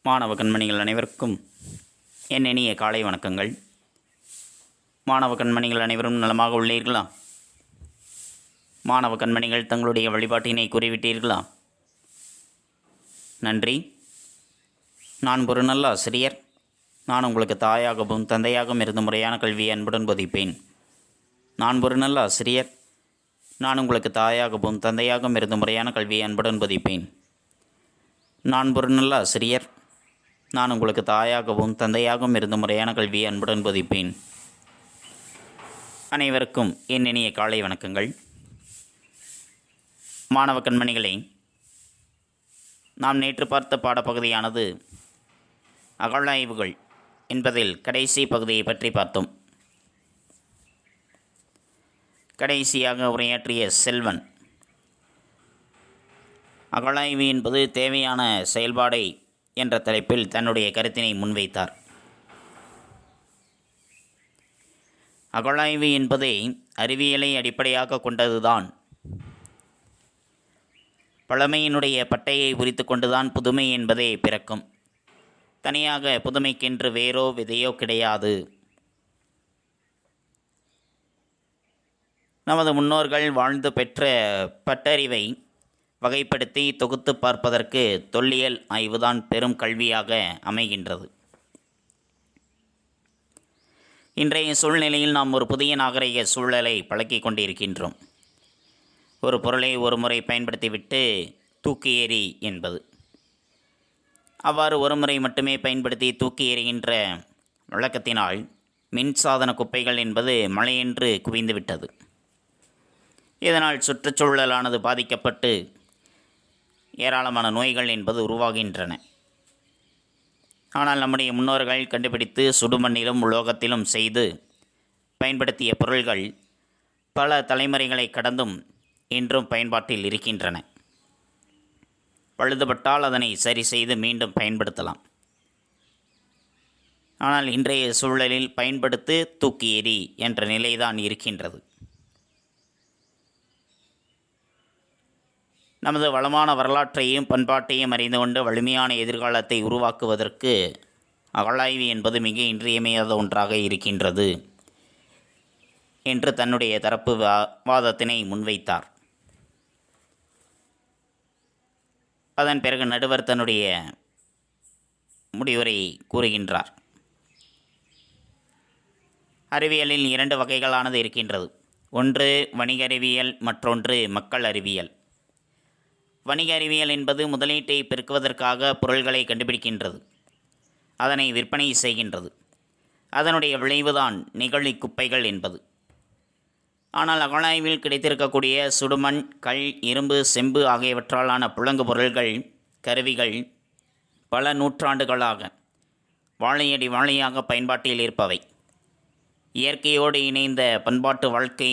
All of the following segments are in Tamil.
மாணவ கண்மணிகள் அனைவருக்கும் என் இனிய காலை வணக்கங்கள். மாணவ கண்மணிகள் அனைவரும் நலமாக உள்ளீர்களா? மாணவ கண்மணிகள் தங்களுடைய வழிபாட்டினை கூறிவிட்டீர்களா? நன்றி. நான் ஒரு நல்ல ஆசிரியர். நான் உங்களுக்கு தாயாகவும் தந்தையாகவும் இருந்து முறையான கல்வியை அன்புடன் போதிப்பேன். நான் ஒரு நல்ல ஆசிரியர். நான் உங்களுக்கு தாயாகவும் தந்தையாகவும் இருந்து முறையான கல்வியை அன்புடன் போதிப்பேன். நான் ஒரு நல்ல ஆசிரியர். நான் உங்களுக்கு தாயாகவும் தந்தையாகவும் இருந்து முறையான கல்வியை அன்புடன் போதிப்பேன். அனைவருக்கும் என் இனிய காலை வணக்கங்கள். மாணவ கண்மணிகளே, நாம் நேற்று பார்த்த பாடப்பகுதியானது அகழாய்வுகள் என்பதில் கடைசி பகுதியை பற்றி பார்த்தோம். கடைசியாக உரையாற்றிய செல்வன் அகழாய்வு என்பது தேவையான செயல்பாடை என்ற தலைப்பில் தன்னுடைய கருத்தினை முன்வைத்தார். அகழாய்வு என்பதை அறிவியலை அடிப்படையாக கொண்டதுதான். பழமையினுடைய பட்டையை உரித்து கொண்டுதான் புதுமை என்பதே பிறக்கும். தனியாக புதுமைக்கென்று வேரோ விதையோ கிடையாது. நமது முன்னோர்கள் வாழ்ந்து பெற்ற பட்டறிவை வகைப்படுத்தி தொகுத்து பார்ப்பதற்கு தொல்லியல் ஆய்வுதான் பெரும் கல்வியாக அமைகின்றது. இன்றைய சூழ்நிலையில் நாம் ஒரு புதிய நாகரிக சூழலை பழக்கிக் கொண்டிருக்கின்றோம். ஒரு பொருளை ஒரு முறை பயன்படுத்திவிட்டு தூக்கி எறி என்பது. அவ்வாறு ஒரு முறை மட்டுமே பயன்படுத்தி தூக்கி எறிகின்ற வழக்கத்தினால் மின்சாதன குப்பைகள் என்பது மழையென்று குவிந்துவிட்டது. இதனால் சுற்றுச்சூழலானது பாதிக்கப்பட்டு ஏராளமான நோய்கள் என்பது உருவாகின்றன. ஆனால் நம்முடைய முன்னோர்கள் கண்டுபிடித்து சுடுமண்ணிலும் உலோகத்திலும் செய்து பயன்படுத்திய பொருள்கள் பல தலைமுறைகளை கடந்தும் இன்றும் பயன்பாட்டில் இருக்கின்றன. பழுதுபட்டால் அதனை சரி செய்து மீண்டும் பயன்படுத்தலாம். ஆனால் இன்றைய சூழலில் பயன்படுத்து தூக்கி எறி என்ற நிலைதான் இருக்கின்றது. நமது வளமான வரலாற்றையும் பண்பாட்டையும் அறிந்து கொண்டு வலிமையான எதிர்காலத்தை உருவாக்குவதற்கு அகழாய்வு என்பது மிக இன்றியமையாத ஒன்றாக இருக்கின்றது என்று தன்னுடைய தரப்பு வாதத்தினை முன்வைத்தார். அதன் பிறகு நடுவர் தன்னுடைய முடிவுரை கூறுகின்றார். அறிவியலில் 2 வகைகளானது இருக்கின்றது. ஒன்று வணிக அறிவியல், மற்றொன்று மக்கள் அறிவியல். வணிக அறிவியல் என்பது முதலீட்டை பெருக்குவதற்காக பொருள்களை கண்டுபிடிக்கின்றது, அதனை விற்பனை செய்கின்றது. அதனுடைய விளைவுதான் நெகிழி குப்பைகள் என்பது. ஆனால் அகழாய்வில் கிடைத்திருக்கக்கூடிய சுடுமண், கல், இரும்பு, செம்பு ஆகியவற்றாலான புழங்கு பொருள்கள், கருவிகள் பல நூற்றாண்டுகளாக வாழையடி வாழையாக பயன்பாட்டில் இருப்பவை. இயற்கையோடு இணைந்த பண்பாட்டு வாழ்க்கை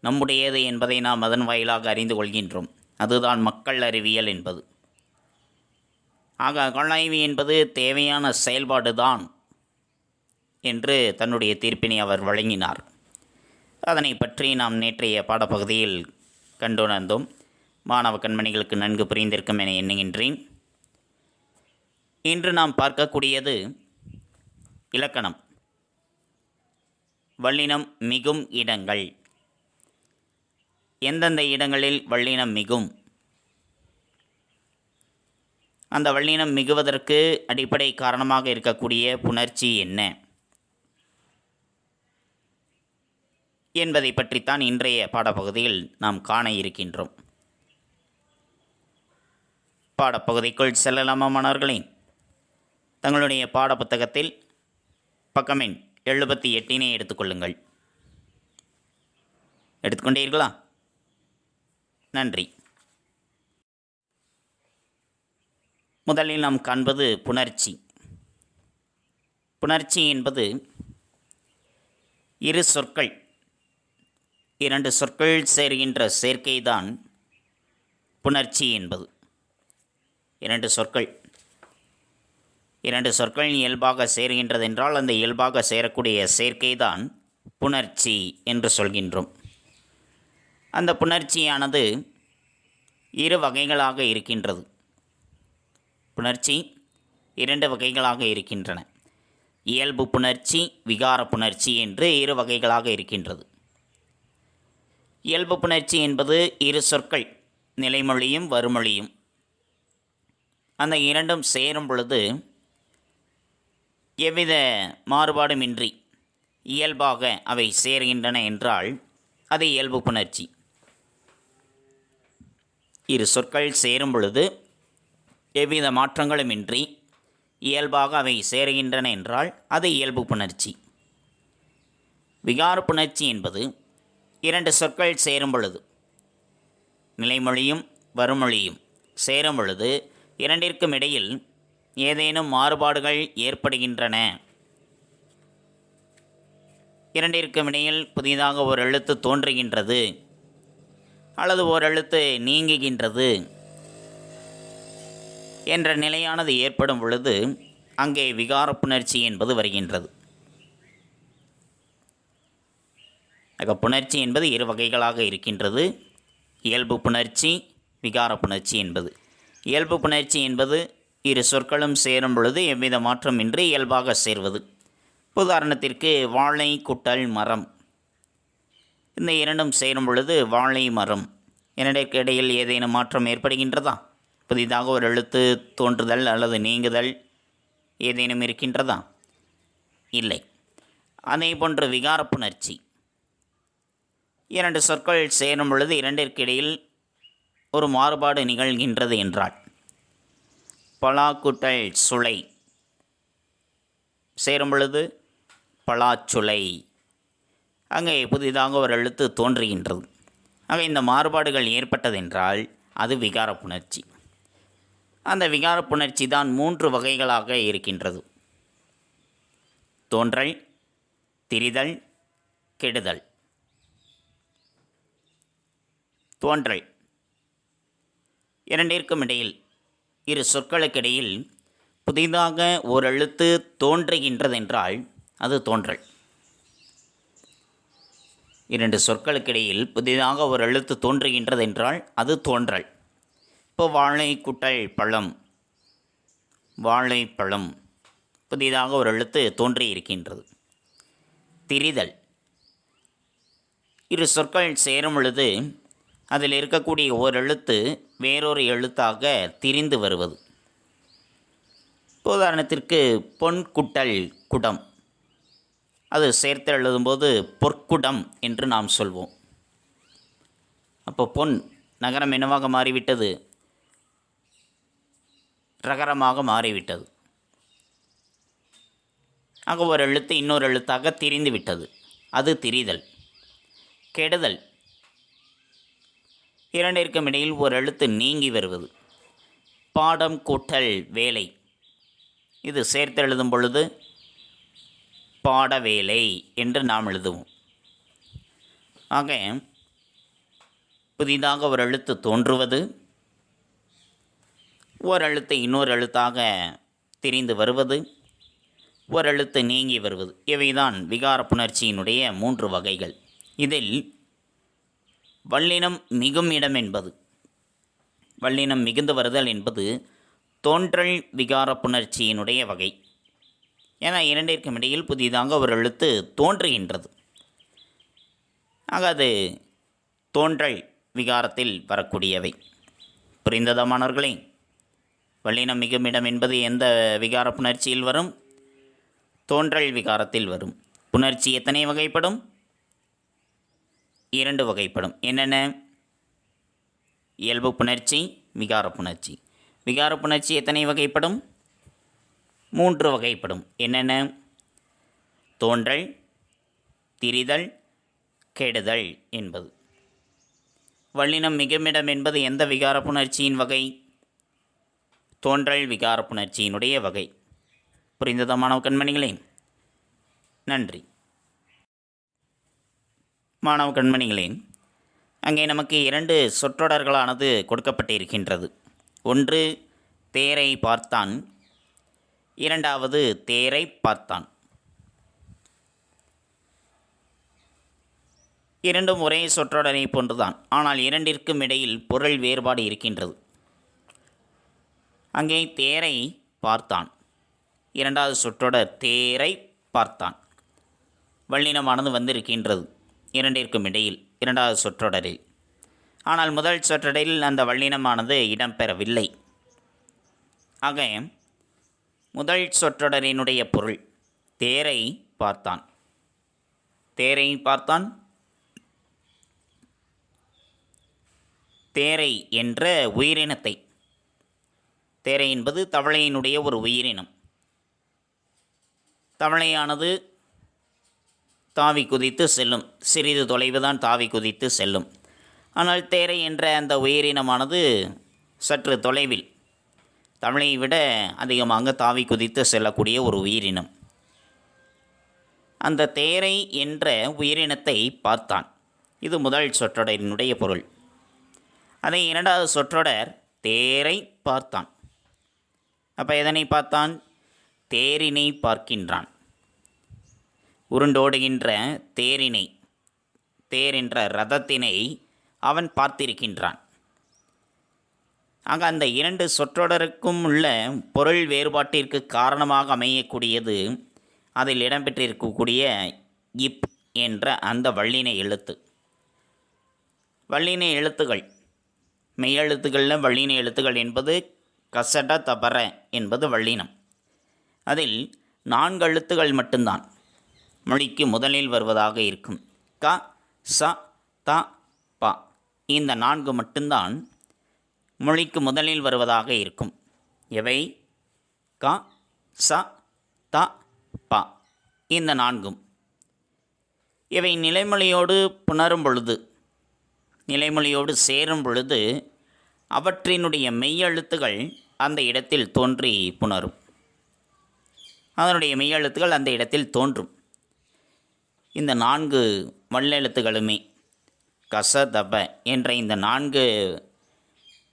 நம்முடையது என்பதை நாம் அதன் வாயிலாக அறிந்து கொள்கின்றோம். அதுதான் மக்கள் அறிவியல் என்பது. ஆக அகழாய்வு என்பது தேவையான செயல்பாடுதான் என்று தன்னுடைய தீர்ப்பினை அவர் வழங்கினார். அதனை பற்றி நாம் நேற்றைய பாடப்பகுதியில் கண்டுணர்ந்தோம். மாணவ கண்மணிகளுக்கு நன்கு புரிந்திருக்கும் என எண்ணுகின்றேன். இன்று நாம் பார்க்கக்கூடியது இலக்கணம். வல்லினம் மிகும் இடங்கள். எந்தெந்த இடங்களில் வல்லினம் மிகும், அந்த வல்லினம் மிகுவதற்கு அடிப்படை காரணமாக இருக்கக்கூடிய புணர்ச்சி என்ன என்பதை பற்றித்தான் இன்றைய பாடப்பகுதியில் நாம் காண இருக்கின்றோம். பாடப்பகுதிக்குள் செல்லலாமா மாணவர்களே? தங்களுடைய பாடப்புத்தகத்தில் பக்கம் எண் 78 எடுத்துக்கொள்ளுங்கள். எடுத்துக்கொண்டீர்களா? நன்றி. முதலில் நாம் காண்பது புணர்ச்சி. புணர்ச்சி என்பது 2 சொற்கள், 2 சொற்கள் சேர்கின்ற சேர்க்கைதான் புணர்ச்சி என்பது. 2 சொற்கள் இயல்பாக சேர்கின்றது என்றால் அந்த இயல்பாக சேரக்கூடிய சேர்க்கைதான் புணர்ச்சி என்று சொல்கின்றோம். அந்த புணர்ச்சியானது 2 வகைகளாக இருக்கின்றது. புணர்ச்சி இரண்டு வகைகளாக இருக்கின்றன. இயல்பு புணர்ச்சி, விகார புணர்ச்சி என்று இரு வகைகளாக இருக்கின்றது. இயல்பு புணர்ச்சி என்பது இரு சொற்கள், நிலைமொழியும் வறுமொழியும், அந்த இரண்டும் சேரும் பொழுது எவ்வித மாறுபாடுமின்றி இயல்பாக அவை சேர்கின்றன என்றால் அது இயல்பு புணர்ச்சி. இரு சொற்கள் சேரும் பொழுது எவ்வித மாற்றங்களுமின்றி இயல்பாக அவை சேருகின்றன என்றால் அது இயல்பு புணர்ச்சி. விகார புணர்ச்சி என்பது இரண்டு சொற்கள் சேரும் பொழுது, நிலைமொழியும் வறுமொழியும் சேரும் பொழுது இரண்டிற்கும் இடையில் ஏதேனும் மாறுபாடுகள் ஏற்படுகின்றன, இரண்டிற்கும் இடையில் புதிதாக ஒரு எழுத்து தோன்றுகின்றது அல்லது ஓர் எழுத்து நீங்குகின்றது என்ற நிலையானது ஏற்படும் பொழுது அங்கே விகார புணர்ச்சி என்பது வருகின்றது. புணர்ச்சி என்பது இரு வகைகளாக இருக்கின்றது. இயல்பு புணர்ச்சி, விகார புணர்ச்சி என்பது. இயல்பு புணர்ச்சி என்பது இரு சொற்களும் சேரும் பொழுது எவ்வித மாற்றமின்றி இயல்பாக சேர்வது. உதாரணத்திற்கு வாழை குட்டல் மரம், இந்த இரண்டும் சேரும் பொழுது வாழை மரம். இரண்டிற்கு இடையில் ஏதேனும் மாற்றம் ஏற்படுகின்றதா? புதிதாக ஒரு எழுத்து தோன்றுதல் அல்லது நீங்குதல் ஏதேனும் இருக்கின்றதா? இல்லை. அதே போன்று விகார புணர்ச்சி, இரண்டு சொற்கள் சேரும் பொழுது இரண்டிற்கு இடையில் ஒரு மாறுபாடு நிகழ்கின்றது என்றால், பலாக்குட்டல் சுளை சேரும் பொழுது பலாச்சுளை, அங்கே புதிதாக ஒரு எழுத்து தோன்றுகின்றது. ஆக இந்த மாறுபாடுகள் ஏற்பட்டதென்றால் அது விகார புணர்ச்சி. அந்த விகார புணர்ச்சி தான் மூன்று வகைகளாக இருக்கின்றது. தோன்றல், திரிதல், கெடுதல். தோன்றல், இரண்டிற்கும் இடையில், இரு சொற்களுக்கிடையில் புதிதாக ஒரு எழுத்து தோன்றுகின்றதென்றால் அது தோன்றல். இரண்டு சொற்களுக்கிடையில் புதிதாக ஒரு எழுத்து தோன்றுகின்றதென்றால் அது தோன்றல். இப்போ வாழை குட்டல் பழம், வாழைப்பழம், புதிதாக ஒரு எழுத்து தோன்றி இருக்கின்றது. திரிதல், இரு சொற்கள் சேரும் பொழுது அதில் இருக்கக்கூடிய ஓர் எழுத்து வேறொரு எழுத்தாக திரிந்து வருவது. உதாரணத்திற்கு பொன் குட்டல் குடம், அது சேர்த்து எழுதும்போது பொற்குடம் என்று நாம் சொல்வோம். அப்போ பொன் நகரம் என்னவாக மாறிவிட்டது? ரகரமாக மாறிவிட்டது. ஆக ஒரு எழுத்து இன்னொரு எழுத்தாக திரிந்து விட்டது, அது திரிதல். கெடுதல், இரண்டிற்கும் இடையில் ஒரு எழுத்து நீங்கி வருவது. பாடம் கூட்டல் வேலை, இது சேர்த்து எழுதும் பொழுது பாடவேலை என்று நாம் எழுதுவோம். ஆக புதிதாக ஒரு எழுத்து தோன்றுவது, ஒரு எழுத்து இன்னொரு எழுத்தாக திரிந்து வருவது, ஒரு எழுத்து நீங்கி வருவது, இவைதான் விகார புணர்ச்சியினுடைய மூன்று வகைகள். இதில் வல்லினம் மிகும் இடம் என்பது, வல்லினம் மிகுந்து வருதல் என்பது தோன்றல் விகார புணர்ச்சியினுடைய வகை. ஏன்னா இரண்டிற்கும் இடையில் புதிதாக ஒரு எழுத்து தோன்றுகின்றது. ஆக அது தோன்றல் விகாரத்தில் வரக்கூடியவை. புரிந்ததா மாணவர்களே? வல்லினம் மிகும் இடம் என்பது எந்த விகார புணர்ச்சியில் வரும்? தோன்றல் விகாரத்தில் வரும். புணர்ச்சி எத்தனை வகைப்படும்? இரண்டு வகைப்படும். என்னென்ன? இயல்பு புணர்ச்சி, விகார புணர்ச்சி. விகார புணர்ச்சி எத்தனை வகைப்படும்? மூன்று வகைப்படும். என்னென்ன? தோன்றல், திரிதல், கெடுதல் என்பது. வல்லினம் மிகுமிடம் என்பது எந்த விகார புணர்ச்சியின் வகை? தோன்றல் விகார புணர்ச்சியினுடைய வகை. புரிந்ததா மாணவ கண்மணிகளே? நன்றி. மாணவ கண்மணிகளே, அங்கே நமக்கு இரண்டு சொற்றொடர்களானது கொடுக்கப்பட்டிருக்கின்றது. ஒன்று தேரை பார்த்தான், இரண்டாவது தேரை பார்த்தான். இரண்டும் ஒரே சொற்றொடரை போன்றுதான், ஆனால் இரண்டிற்கும் இடையில் பொருள் வேறுபாடு இருக்கின்றது. அங்கே தேரை பார்த்தான், இரண்டாவது சொற்றொடர் தேரை பார்த்தான். வல்லினமானது வந்திருக்கின்றது இரண்டிற்கும் இடையில் இரண்டாவது சொற்றொடரில். ஆனால் முதல் சொற்றொடரில் அந்த வல்லினமானது இடம்பெறவில்லை. ஆக முதல் சொற்றொடரினுடைய பொருள் தேரை பார்த்தான். தேரை பார்த்தான். தேரை என்ற உயிரினத்தை, தேரை என்பது தவளையினுடைய ஒரு உயிரினம். தவளையானது தாவி குதித்து செல்லும், சிறிது தொலைவு தான் தாவி குதித்து செல்லும். ஆனால் தேரை என்ற அந்த உயிரினமானது சற்று தொலைவில், தவளையை விட அதிகமாக தாவி குதித்து செல்லக்கூடிய ஒரு உயிரினம். அந்த தேரை என்ற உயிரினத்தை பார்த்தான். இது முதல் சொற்றொடரினுடைய பொருள். அதை இரண்டாவது சொற்றொடர் தேரை பார்த்தான். அப்போ எதனை பார்த்தான்? தேரினை பார்க்கின்றான். உருண்டோடுகின்ற தேரினை, தேர் என்ற ரதத்தினை அவன் பார்த்திருக்கின்றான். ஆக அந்த இரண்டு சொற்றொடருக்கும் உள்ள பொருள் வேறுபாட்டிற்கு காரணமாக அமையக்கூடியது அதில் இடம்பெற்றிருக்கக்கூடிய இப் என்ற அந்த வல்லின எழுத்து. வல்லின எழுத்துகள், மெய்யெழுத்துக்களில் வல்லின எழுத்துகள் என்பது கசட தபர என்பது வல்லினம். அதில் 4 எழுத்துகள் மட்டும்தான் மொழிக்கு முதலில் வருவதாக இருக்கும். க, ச, த, ப. இந்த 4 மட்டும்தான் மொழிக்கு முதலில் வருவதாக இருக்கும். எவை? க, ச, த, ப. இந்த 4ம் இவை நிலைமொழியோடு புணரும் பொழுது, நிலைமொழியோடு சேரும் பொழுது அவற்றினுடைய மெய்யெழுத்துகள் அந்த இடத்தில் தோன்றி புணரும். அதனுடைய மெய்யெழுத்துகள் அந்த இடத்தில் தோன்றும். இந்த 4 வல்லெழுத்துகளுமே கசதப என்ற இந்த 4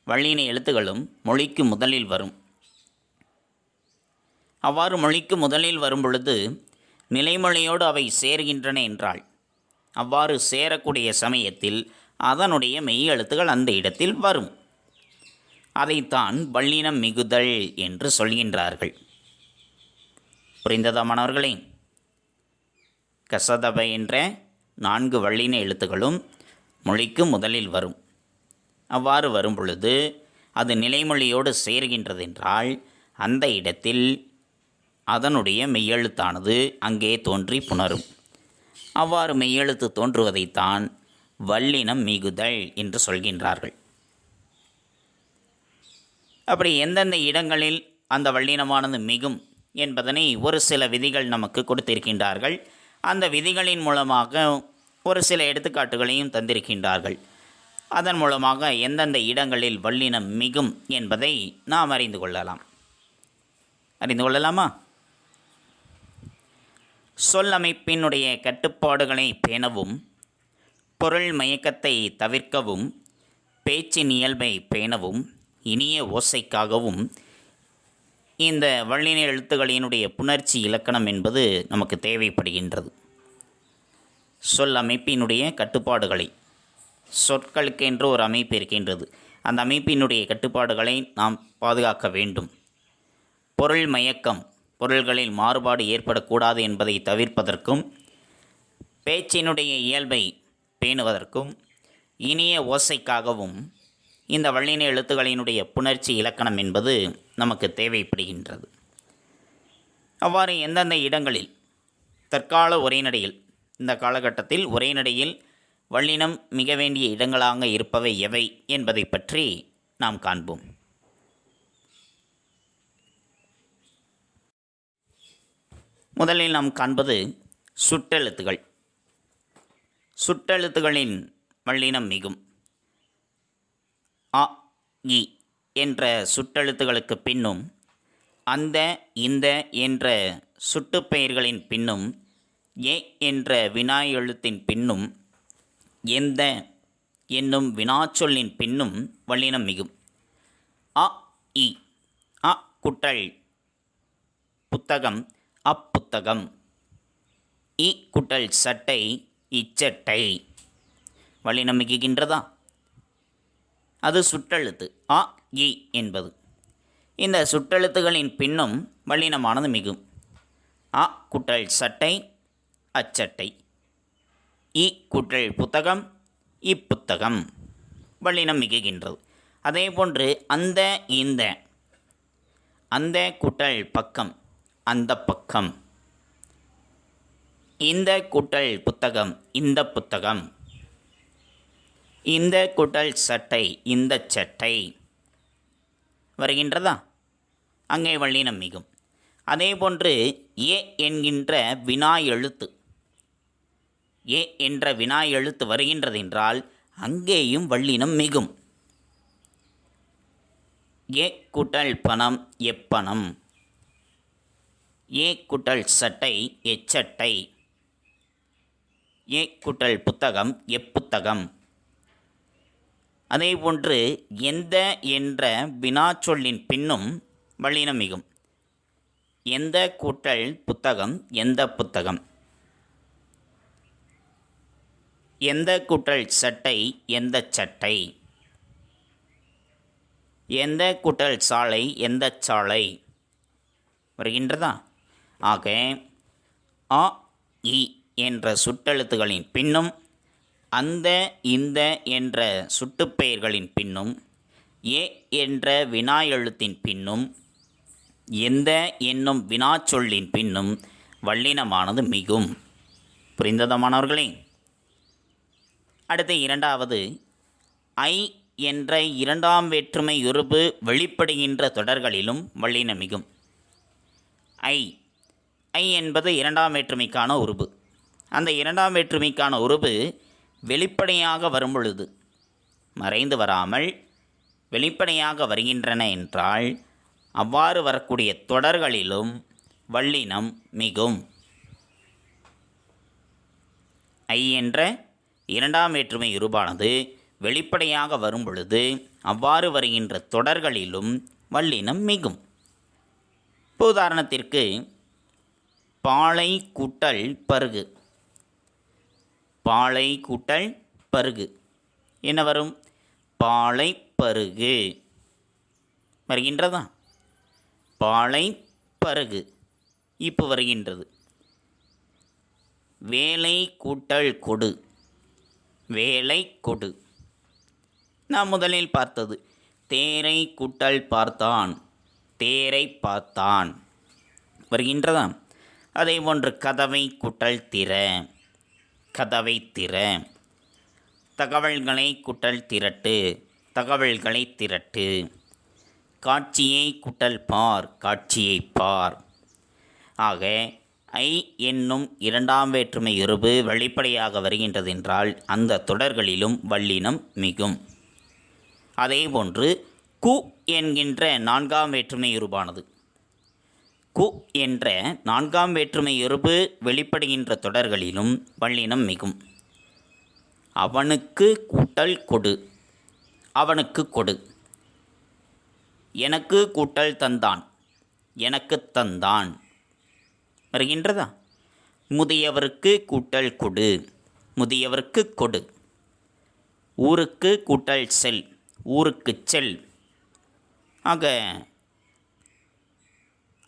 வல்லின எழுத்துகளும் மொழிக்கு முதலில் வரும். அவ்வாறு மொழிக்கு முதலில் வரும் பொழுது நிலைமொழியோடு அவை சேர்கின்றன என்றால், அவ்வாறு சேரக்கூடிய சமயத்தில் அதனுடைய மெய்யெழுத்துகள் அந்த இடத்தில் வரும். அதைத்தான் வல்லினம் மிகுதல் என்று சொல்கின்றார்கள். புரிந்ததா மாணவர்களே? கசதப என்ற 4 வல்லின எழுத்துகளும் மொழிக்கு முதலில் வரும். அவ்வாறு வரும் பொழுது அது நிலைமொழியோடு சேர்கின்றது என்றால் அந்த இடத்தில் அதனுடைய மெய்யெழுத்தானது அங்கே தோன்றி புணரும். அவ்வாறு மெய்யெழுத்து தோன்றுவதைத்தான் வல்லினம் மிகுதல் என்று சொல்கின்றார்கள். அப்படி எந்தெந்த இடங்களில் அந்த வல்லினமானது மிகும் என்பதனை ஒரு சில விதிகள் நமக்கு கொடுத்திருக்கின்றார்கள். அந்த விதிகளின் மூலமாக ஒரு சில எடுத்துக்காட்டுகளையும் தந்திருக்கின்றார்கள். அதன் மூலமாக எந்தெந்த இடங்களில் வல்லினம் மிகும் என்பதை நாம் அறிந்து கொள்ளலாமா? சொல்லமைப்பினுடைய கட்டுப்பாடுகளை பேணவும், பொருள் மயக்கத்தை தவிர்க்கவும், பேச்சின் இயல்பை பேணவும், இனிய ஓசைக்காகவும் இந்த வல்லின எழுத்துக்களினுடைய புணர்ச்சி இலக்கணம் என்பது நமக்கு தேவைப்படுகின்றது. சொல் அமைப்பினுடைய கட்டுப்பாடுகளை, சொற்களுக்கு என்று ஒரு அமைப்பு இருக்கின்றது. அந்த அமைப்பினுடைய கட்டுப்பாடுகளை நாம் பாதுகாக்க வேண்டும். பொருள் மயக்கம், பொருள்களில் மாறுபாடு ஏற்படக்கூடாது என்பதை தவிர்ப்பதற்கும், பேச்சினுடைய இயல்பை பேணுவதற்கும், இனிய ஓசைக்காகவும் இந்த வல்லின எழுத்துக்களினுடைய புணர்ச்சி இலக்கணம் என்பது நமக்கு தேவைப்படுகின்றது. அவ்வாறு எந்தெந்த இடங்களில் தற்கால உரைநடையில், இந்த காலகட்டத்தில் உரைநடையில் வல்லினம் மிக வேண்டிய இடங்களாக இருப்பவை எவை என்பதை பற்றி நாம் காண்போம். முதலில் நாம் காண்பது சுட்டெழுத்துகள். சுட்டெழுத்துகளின் வல்லினம் மிகும். அ, இ என்ற சுட்டெழுத்துகளுக்கு பின்னும், அந்த, இந்த என்ற சுட்டுப்பெயர்களின் பின்னும், ஏ என்ற வினா எழுத்தின் பின்னும், எந்த என்னும் வினாச்சொல்லின் பின்னும் வல்லினம் மிகும். அ, இ. அ குட்டல் புத்தகம், அப்புத்தகம். இ குட்டல் சட்டை, இச்சட்டை. வல்லினம் மிகுகின்றதா? அது சுட்டெழுத்து அ, இ என்பது. இந்த சுட்டெழுத்துகளின் பின்னும் வல்லினமானது மிகும். அ கூட்டல் சட்டை அச்சட்டை, இ கூட்டல் புத்தகம் இப்புத்தகம், வல்லினம் மிகுகின்றது. அதேபோன்று அந்த இந்த, அந்த கூட்டல் பக்கம் அந்த பக்கம், இந்த கூட்டல் புத்தகம் இந்த புத்தகம், இந்த கூட்டல் சட்டை இந்த சட்டை வருகின்றதா? அங்கே வல்லினம் மிகும். அதேபோன்று ஏ என்கின்ற வினா எழுத்து, ஏ என்ற வினா எழுத்து வருகின்றது என்றால் அங்கேயும் வல்லினம் மிகும். ஏ கூட்டல் பணம் எப்பணம், ஏ கூட்டல் சட்டை எச்சட்டை, ஏ கூட்டல் புத்தகம் எப்புத்தகம். அதேபோன்று எந்த என்ற வினாச்சொல்லின் பின்னும் வல்லினம் மிகும். எந்த கூட்டல் புத்தகம் எந்த புத்தகம், எந்த கூட்டல் சட்டை எந்த சட்டை, எந்த கூட்டல் சாலை எந்த சாலை வருகின்றதா? ஆக அ இ என்ற சுட்டெழுத்துகளின் பின்னும் அந்த இந்த என்ற சுட்டுப்பெயர்களின் பின்னும் ஏ என்ற வினா எழுத்தின் பின்னும் எந்த என்னும் வினாச்சொல்லின் பின்னும் வல்லினமானது மிகும். புரிந்ததா மாணவர்களே? அடுத்து இரண்டாவது, ஐ என்ற இரண்டாம் வேற்றுமை உருபு வெளிப்படுகின்ற தொடர்களிலும் வல்லினம் மிகும். ஐ ஐ என்பது இரண்டாம் வேற்றுமைக்கான உருபு. அந்த இரண்டாம் வேற்றுமைக்கான உருபு வெளிப்படையாக வரும் பொழுது, மறைந்து வராமல் வெளிப்படையாக வருகின்றன என்றால் அவ்வாறு வரக்கூடிய தொடர்களிலும் வல்லினம் மிகும். ஐ என்ற இரண்டாம் வேற்றுமை உருபானது வெளிப்படையாக வரும் பொழுது அவ்வாறு வருகின்ற தொடர்களிலும் வல்லினம் மிகும். இப்போ உதாரணத்திற்கு பாலை கூட்டல் பருகு, பாலை கூட்டல் பருகு என்ன வரும்? பாலை பருகு வருகின்றதா? பாலை பருகு இப்போ வருகின்றது. வேலை கூட்டல் கொடு, வேலை கொடு. நாம் முதலில் பார்த்தது தேரை கூட்டல் பார்த்தான், தேரை பார்த்தான் வருகின்றதா? அதேபோன்று கதவை கூட்டல் திற, கதவை திற. தகவல்களை கூட்டல் திரட்டு, தகவல்களை திரட்டு. காட்சியை கூட்டல் பார், காட்சியை பார். ஆக ஐ என்னும் இரண்டாம் வேற்றுமை உருபு வெளிப்படையாக வருகின்றது என்றால் அந்த தொடர்களிலும் வல்லினம் மிகும். அதேபோன்று கு என்கின்ற நான்காம் வேற்றுமை உருபானது, கு என்ற நான்காம் வேற்றுமை உருபு வெளிப்படுகின்ற தொடர்களிலும் வல்லினம் மிகும். அவனுக்கு கூட்டல் கொடு, அவனுக்கு கொடு. எனக்கு கூட்டல் தந்தான், எனக்கு தந்தான் வருகின்றதா? முதியவருக்கு கூட்டல் கொடு, முதியவருக்கு கொடு. ஊருக்கு கூட்டல் செல், ஊருக்கு செல். ஆக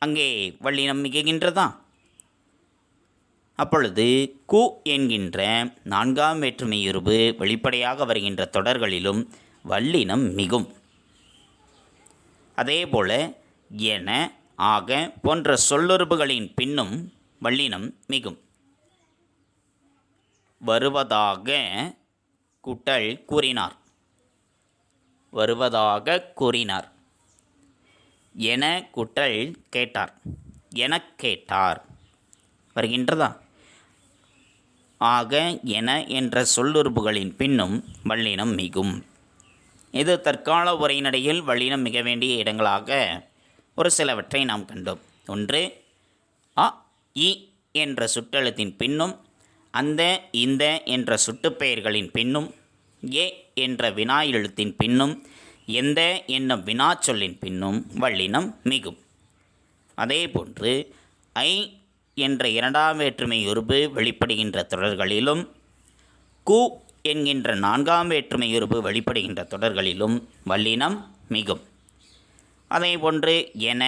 அங்கே வல்லினம் மிகுகின்றதா? அப்பொழுது கு என்கின்ற நான்காம் வேற்றுமை உருபு வெளிப்படையாக வருகின்ற தொடர்களிலும் வல்லினம் மிகும். அதேபோல என ஆக போன்ற சொல்லுறுப்புகளின் பின்னும் வல்லினம் மிகும். வருவதாக கூட்டல் கூறினார், வருவதாக கூறினார். என கூட்டல் கேட்டார், எனக் கேட்டார் வருகின்றதா? ஆக என என்ற சொல்லுறுப்புகளின் பின்னும் வல்லினம் மிகும். இது தற்கால உரைநடையில் வல்லினம் மிக வேண்டிய இடங்களாக ஒரு சிலவற்றை நாம் கண்டோம். ஒன்று, அ இ என்ற சுட்டெழுத்தின் பின்னும் அந்த இந்த என்ற சுட்டுப்பெயர்களின் பின்னும் ஏ என்ற வினா எழுத்தின் பின்னும் எந்த என்னும் வினாச்சொல்லின் பின்னும் வல்லினம் மிகும். அதேபோன்று ஐ என்ற இரண்டாம் வேற்றுமை உருபு வெளிப்படுகின்ற தொடர்களிலும் கு என்கின்ற நான்காம் வேற்றுமை உருபு வெளிப்படுகின்ற தொடர்களிலும் வல்லினம் மிகும். அதே போன்று என,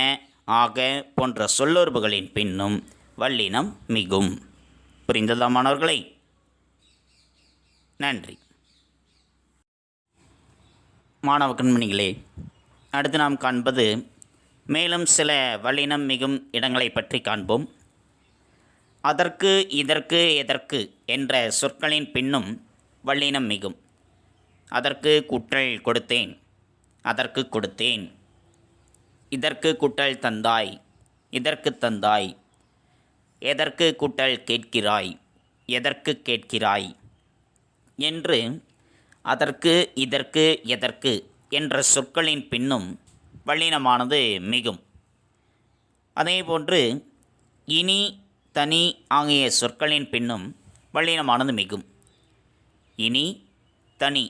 ஆக போன்ற சொல்லொர்புகளின் பின்னும் வல்லினம் மிகும். புரிந்ததா மாணவர்களே? நன்றி. மாணவ கண்மணிகளே, அடுத்து நாம் காண்பது மேலும் சில வல்லினம் மிகும் இடங்களை பற்றி காண்போம். அதற்கு, இதற்கு, எதற்கு என்ற சொற்களின் பின்னும் வல்லினம் மிகும். அதற்கு கூட்டல் கொடுத்தேன், அதற்கு கொடுத்தேன். இதற்கு கூட்டல் தந்தாய், இதற்கு தந்தாய். எதற்கு கூட்டல் கேட்கிறாய், எதற்கு கேட்கிறாய் என்று அதற்கு, இதற்கு, எதற்கு என்ற சொற்களின் பின்னும் வல்லினமானது மிகும். அதேபோன்று இனி, தனி ஆகிய சொற்களின் பின்னும் வல்லினமானது மிகும். இனி, தனி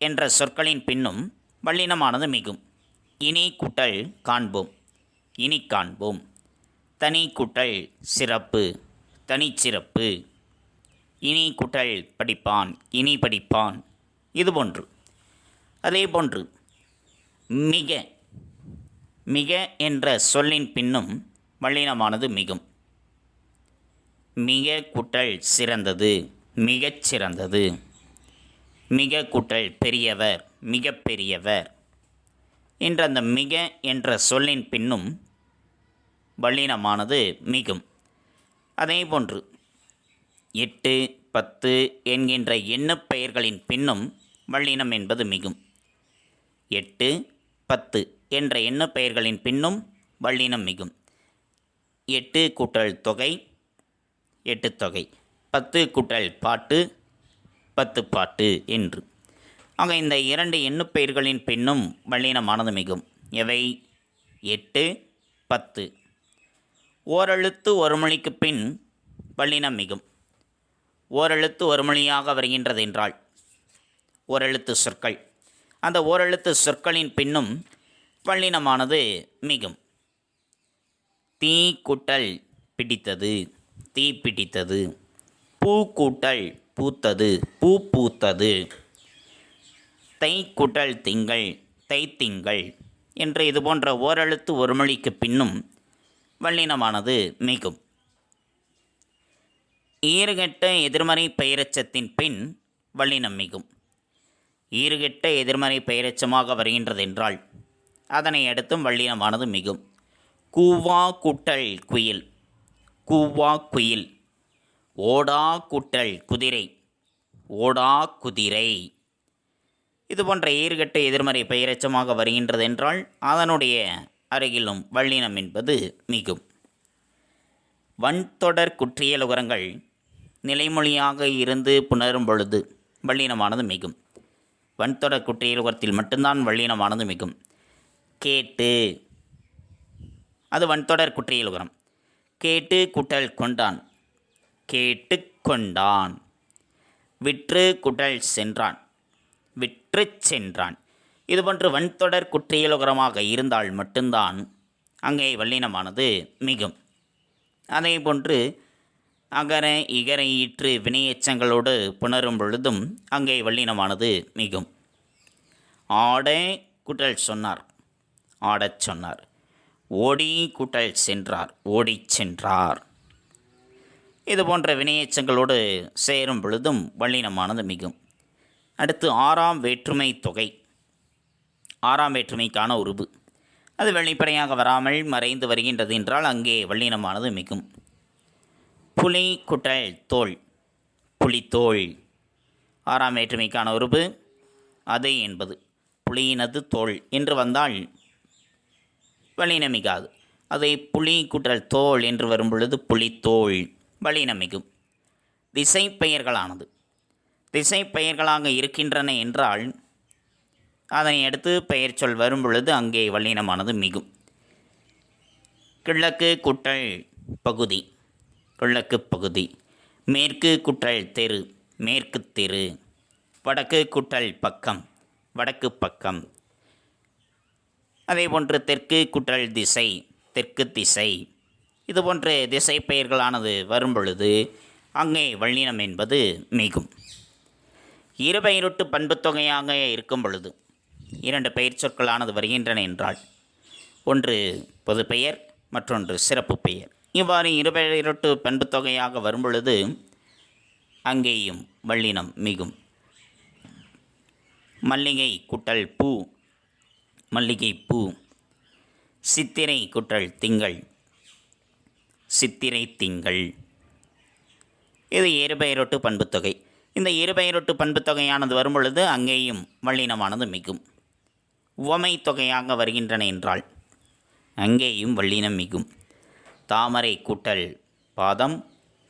என்ற சொற்களின் பின்னும் வல்லினமானது மிகும். இனி கூட்டல் காண்போம், இனி காண்போம். தனி கூட்டல் சிறப்பு, தனிச்சிறப்பு. இனி கூட்டல் படிப்பான், இனி படிப்பான். இதுபோன்று. அதேபோன்று மிக, மிக என்ற சொல்லின் பின்னும் வல்லினமானது மிகும். மிக கூட்டல் சிறந்தது, மிகச் சிறந்தது. மிக கூட்டல் பெரியவர், மிக பெரியவர் என்ற அந்த மிக என்ற சொல்லின் பின்னும் வல்லினமானது மிகும். அதேபோன்று 8, 10 என்கின்ற எண்ணுப் பெயர்களின் பின்னும் வல்லினம் என்பது மிகும். 8, 10 என்ற எண்ணுப் பெயர்களின் பின்னும் வல்லினம் மிகும். 8 கூட்டல் தொகை, 8 தொகை. 10 கூட்டல் பாட்டு, 10 பாட்டு என்று. ஆக இந்த 2 எண்ணுப் பெயர்களின் பின்னும் வல்லினமானது மிகும். எவை? 8, 10. ஓரெழுத்து ஒரு மொழிக்கு பின் வல்லினம் மிகும். ஓரெழுத்து ஒரு மொழியாக வருகின்றது என்றால் ஓரெழுத்து சொற்கள், அந்த ஓரெழுத்து சொற்களின் பின்னும் வல்லினமானது மிகும். தீ கூட்டல் பிடித்தது, தீ பிடித்தது. பூ கூட்டல் பூத்தது, பூ பூத்தது. தை கூட்டல் திங்கள், தை திங்கள் என்று இதுபோன்ற ஓரெழுத்து ஒரு மொழிக்கு பின்னும் வல்லினமானது மிகும். ஈறுகெட்ட எதிர்மறை பெயரெச்சத்தின் பின் வல்லினம் மிகும். ஈறுகெட்ட எதிர்மறை பெயரெச்சமாக வருகின்றது என்றால் அதனை அடுத்தும் வல்லினமானது மிகும். கூவா கூட்டல் குயில், கூவா குயில். ஓடா கூட்டல் குதிரை, ஓடா குதிரை. இதுபோன்ற ஈறுகெட்ட எதிர்மறை பெயரெச்சமாக வருகின்றது என்றால் அதனுடைய அருகிலும் வல்லினம் என்பது மிகும். வன்தொடர் குற்றியல் உகரங்கள் நிலைமொழியாக இருந்து புணரும் பொழுது வல்லினமானது மிகும். வன்தொடர் குற்றியல் உகரத்தில் மட்டும்தான் வல்லினமானது மிகும். கேட்டு, அது வன்தொடர் குற்றியல் உகரம். கேட்டு கூட்டல் கொண்டான், கேட்டு கொண்டான். விற்று கூட்டல் சென்றான், விற்று சென்றான். இதுபோன்று வன்தொடர் குற்றியல் உகரமாக இருந்தால் மட்டும்தான் அங்கே வல்லினமானது மிகும். அதேபோன்று அகர, இகர, ஈற்று வினையெச்சங்களோடு புணரும் பொழுதும் அங்கே வல்லினமானது மிகும். ஆட கூட்டல் சொன்னார், ஆடச் சொன்னார். ஓடி கூட்டல் சென்றார், ஓடிச் சென்றார். இதுபோன்ற வினையெச்சங்களோடு சேரும் பொழுதும் வல்லினமானது மிகும். அடுத்து 6ஆம் வேற்றுமை தொகை. 6ஆம் வேற்றுமைக்கான உருபு அது வெளிப்படையாக வராமல் மறைந்து வருகின்றது என்றால் அங்கே வல்லினமானது மிகும். புலி குட்டல் தோல், புலித்தோல். 6ஆம் வேற்றுமைக்கான உருபு அது என்பது புலியினது தோல் என்று வந்தால் வல்லினம் மிகாது. அதை புலி குட்டல் தோல் என்று வரும் பொழுது புலித்தோல், வல்லினம் மிகும். திசை பெயர்களானது திசை பெயர்களாக இருக்கின்றன என்றால் அதனை அடுத்து பெயர் சொல் வரும் பொழுது அங்கே வல்லினமானது மிகும். கிழக்கு குட்டல் பகுதி, கிழக்கு பகுதி. மேற்கு குட்டல் தெரு, மேற்கு தெரு. வடக்கு குட்டல் பக்கம், வடக்கு பக்கம். அதேபோன்று தெற்கு குட்டல் திசை, தெற்கு திசை. இதுபோன்ற திசை பெயர்களானது வரும் பொழுது அங்கே வல்லினம் என்பது மிகும். இருபெயரொட்டு பண்புத்தொகையாக இருக்கும் பொழுது 2 பெயர் சொற்களானது வருகின்றன என்றால் ஒன்று பொதுப்பெயர், மற்றொன்று சிறப்பு பெயர். இவ்வாறு இருபெயரொட்டு பண்புத்தொகையாக வரும்பொழுது அங்கேயும் வல்லினம் மிகும். மல்லிகை குட்டல் பூ, மல்லிகை பூ. சித்திரை குட்டல் திங்கள், சித்திரை திங்கள். இது இருபெயரொட்டு பண்புத்தொகை. இந்த இருபெயரொட்டு பண்புத்தொகையானது வரும்பொழுது அங்கேயும் வல்லினமானது மிகும். உவமை தொகையாக வருகின்றன என்றால் அங்கேயும் வல்லினம் மிகும். தாமரை கூட்டல் பாதம்,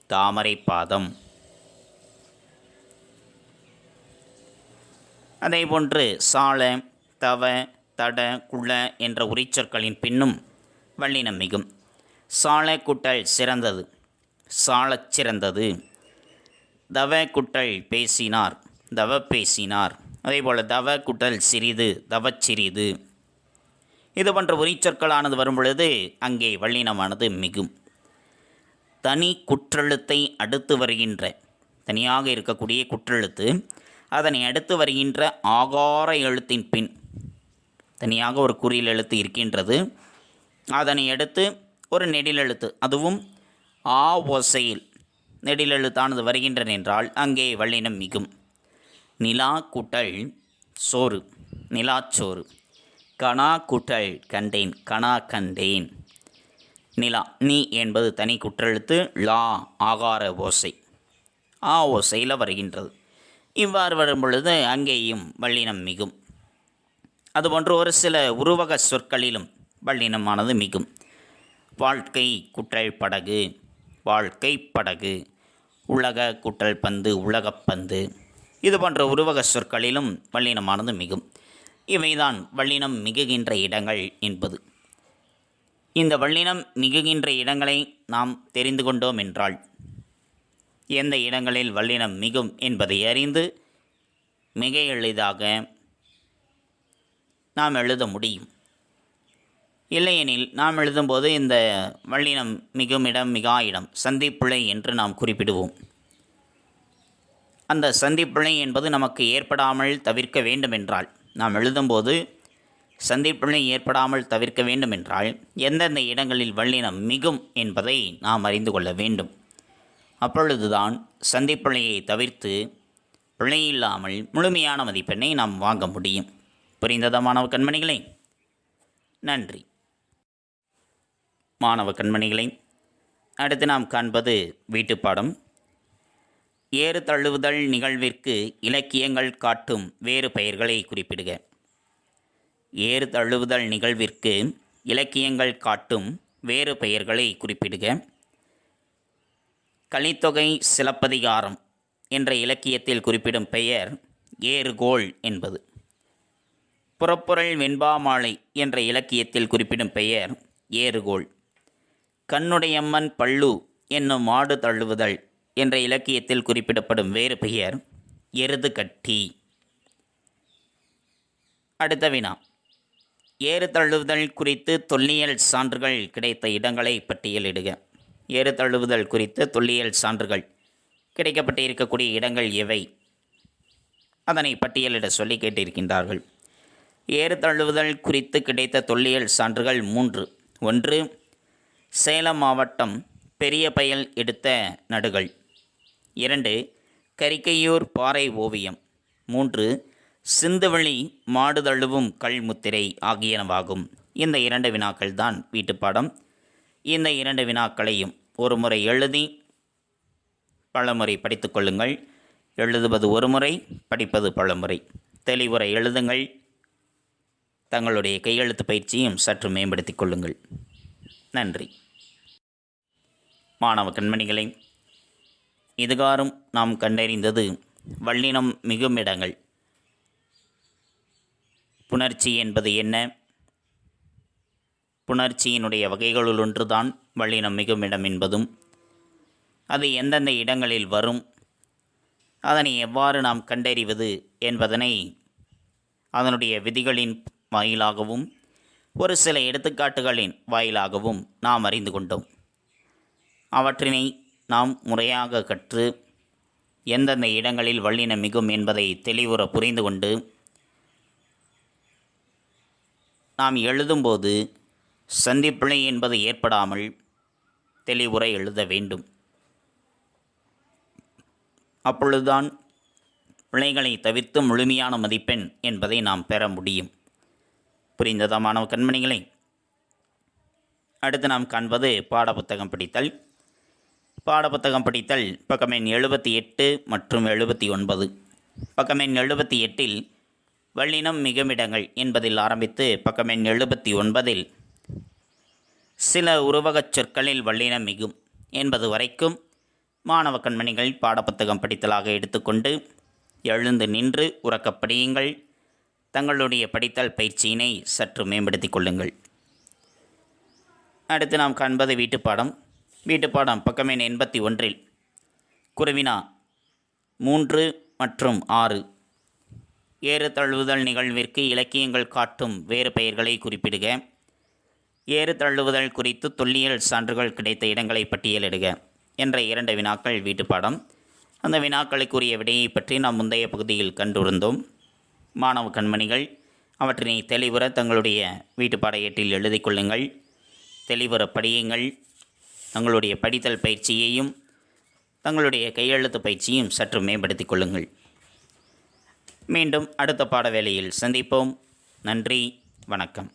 தாமரை பாதம். அதேபோன்று சால, தவ, தட, குள என்ற உரிச்சொற்களின் பின்னும் வல்லினம் மிகும். சால கூட்டல் சிறந்தது, சாலச் சிறந்தது. தவ குட்டல் பேசினார், தவ பேசினார். அதேபோல் தவ குட்டல் சிறிது, தவச் சிறிது. இது போன்ற உரிச்சொற்களானது வரும்பொழுது அங்கே வல்லினமானது மிகும். தனி குற்றெழுத்தை அடுத்து வருகின்ற, தனியாக இருக்கக்கூடிய குற்றெழுத்து அதனை அடுத்து வருகின்ற ஆகார எழுத்தின் பின், தனியாக ஒரு குறில் எழுத்து இருக்கின்றது, அதனை அடுத்து ஒரு நெடிலெழுத்து, அதுவும் ஆ ஓசையில் நெடிலெழுத்தானது வருகின்றன என்றால் அங்கே வல்லினம் மிகும். நிலா கூட்டல் சோறு, நிலாச்சோறு. கணா கூட்டல் கண்டேன், கணா கண்டேன். நிலா, நீ என்பது தனி குற்றெழுத்து, லா ஆகார ஓசை, ஆ ஓசையில் வருகின்றது. இவ்வாறு வரும் பொழுது அங்கேயும் வல்லினம் மிகும். அதுபோன்று ஒரு சில உருவக சொற்களிலும் வல்லினமானது மிகும். வாழ்க்கை குட்டல் படகு, வாழ்க்கை படகு. உலக குட்டல் பந்து, உலகப்பந்து. இது போன்ற உருவக சொற்களிலும் வல்லினமானது மிகும். இவைதான் வல்லினம் மிகுகின்ற இடங்கள் என்பது. இந்த வல்லினம் மிகுகின்ற இடங்களை நாம் தெரிந்து கொண்டோம் என்றால் எந்த இடங்களில் வல்லினம் மிகும் என்பதை அறிந்து மிக எளிதாக நாம் எழுத முடியும். இல்லையெனில் நாம் எழுதும்போது இந்த வல்லினம் மிகும் இடம், மிகா இடம், சந்திப்பிழை என்று நாம் குறிப்பிடுவோம். அந்த சந்திப்பிழை என்பது நமக்கு ஏற்படாமல் தவிர்க்க வேண்டுமென்றால், நாம் எழுதும்போது சந்திப்பிழை ஏற்படாமல் தவிர்க்க வேண்டுமென்றால் எந்தெந்த இடங்களில் வல்லினம் மிகும் என்பதை நாம் அறிந்து கொள்ள வேண்டும். அப்பொழுதுதான் சந்திப்பிழையை தவிர்த்து பிழையில்லாமல் முழுமையான மதிப்பெண்ணை நாம் வாங்க முடியும். புரிந்ததா மாணவ கண்மணிகளே? நன்றி. மாணவ கண்மணிகளை, அடுத்து நாம் காண்பது வீட்டுப்பாடம். ஏறு தழுவுதல் நிகழ்விற்கு இலக்கியங்கள் காட்டும் வேறு பெயர்களை குறிப்பிடுக. ஏறு தழுவுதல் நிகழ்விற்கு இலக்கியங்கள் காட்டும் வேறு பெயர்களை குறிப்பிடுக. கலித்தொகை சிலப்பதிகாரம் என்ற இலக்கியத்தில் குறிப்பிடும் பெயர் ஏறுகோள் என்பது. புறப்பொருள் வெண்பாமாலை என்ற இலக்கியத்தில் குறிப்பிடும் பெயர் ஏறுகோள். கண்ணுடையம்மன் பள்ளு என்னும் மாடு தழுவுதல் என்ற இலக்கியத்தில் குறிப்பிடப்படும் வேறு பெயர் எருது கட்டி. அடுத்த வினா. ஏறு தழுவுதல் குறித்து தொல்லியல் சான்றுகள் கிடைத்த இடங்களை பட்டியலிடுக. ஏறு தழுவுதல் குறித்து தொல்லியல் சான்றுகள் கிடைக்கப்பட்டு இருக்கக்கூடிய இடங்கள் எவை? அதனை பட்டியலிட சொல்லி கேட்டிருக்கின்றார்கள். ஏறு தழுவுதல் குறித்து கிடைத்த தொல்லியல் சான்றுகள் 3. 1. சேலம் மாவட்டம் பெரிய பயல் எடுத்த நடுகள். 2. கரிக்கையூர் பாறை ஓவியம். 3. சிந்துவெளி மாடு தழுவும் கல்முத்திரை ஆகியனவாகும். இந்த 2 வினாக்கள் தான் வீட்டுப்பாடம். இந்த 2 வினாக்களையும் ஒரு முறை எழுதி பலமுறை படித்து கொள்ளுங்கள். எழுதுவது ஒரு முறை, படிப்பது பலமுறை. தெளிவுரை எழுதுங்கள். தங்களுடைய கையெழுத்து பயிற்சியும் சற்று மேம்படுத்திக் கொள்ளுங்கள். நன்றி. மாணவ கண்மணிகளை, இதுகாரும் நாம் கண்டறிந்தது வல்லினம் மிகும் இடங்கள். புணர்ச்சி என்பது என்ன? புணர்ச்சியினுடைய வகைகளுள் ஒன்றுதான் வல்லினம் மிகும் இடம் என்பதும், அது எந்தெந்த இடங்களில் வரும், அதனை எவ்வாறு நாம் கண்டறிவது என்பதனை அதனுடைய விதிகளின் வாயிலாகவும் ஒரு சில எடுத்துக்காட்டுகளின் வாயிலாகவும் நாம் அறிந்து கொண்டோம். அவற்றினை நாம் முறையாக கற்று எந்தெந்த இடங்களில் வல்லினம் மிகும் என்பதை தெளிவுற புரிந்து கொண்டு நாம் எழுதும்போது சந்திப்பிழை என்பது ஏற்படாமல் தெளிவுரை எழுத வேண்டும். அப்பொழுதுதான் பிழைகளை தவிர்த்து முழுமையான மதிப்பெண் என்பதை நாம் பெற முடியும். புரிந்ததா மாணவ கண்மணிகளை? அடுத்து நாம் காண்பது பாடப்புத்தகம் படித்தல். பாடப்புத்தகம் படித்தல் பக்கம் எண் 78 மற்றும் 79. பக்கம் எண் 78இல் வல்லினம் மிகுமிடங்கள் என்பதில் ஆரம்பித்து பக்கம் எண் 79இல் சில உருவகச் சொற்களில் வல்லினம் மிகும் என்பது வரைக்கும் மாணவ கண்மணிகள் பாடப்புத்தகம் படித்தலாக எடுத்துக்கொண்டு எழுந்து நின்று உறக்கப் படியுங்கள். தங்களுடைய படித்தல் பயிற்சியினை சற்று மேம்படுத்திக் கொள்ளுங்கள். அடுத்து நாம் காண்பது வீட்டுப்பாடம். வீட்டுப்பாடம் பக்கம் எண் 81இல் குருவினா 3 மற்றும் 6 ஏறு தழுவுதல் நிகழ்விற்கு இலக்கியங்கள் காட்டும் வேறு பெயர்களை குறிப்பிடுக. ஏறு தழுவுதல் குறித்து தொல்லியல் சான்றுகள் கிடைத்த இடங்களை பட்டியலிடுக என்ற 2 வினாக்கள் வீட்டுப்பாடம். அந்த வினாக்களுக்குரிய விடையை பற்றி நாம் முந்தைய பகுதியில் கண்டிருந்தோம். மாணவ கண்மணிகள் அவற்றினை தெளிவுற தங்களுடைய வீட்டுப்பாட ஏட்டில் எழுதி கொள்ளுங்கள். தெளிவுற படியுங்கள். தங்களுடைய படித்தல் பயிற்சியையும் தங்களுடைய கையெழுத்து பயிற்சியும் சற்று மேம்படுத்திக் கொள்ளுங்கள். மீண்டும் அடுத்த பாட வேளையில் சந்திப்போம். நன்றி, வணக்கம்.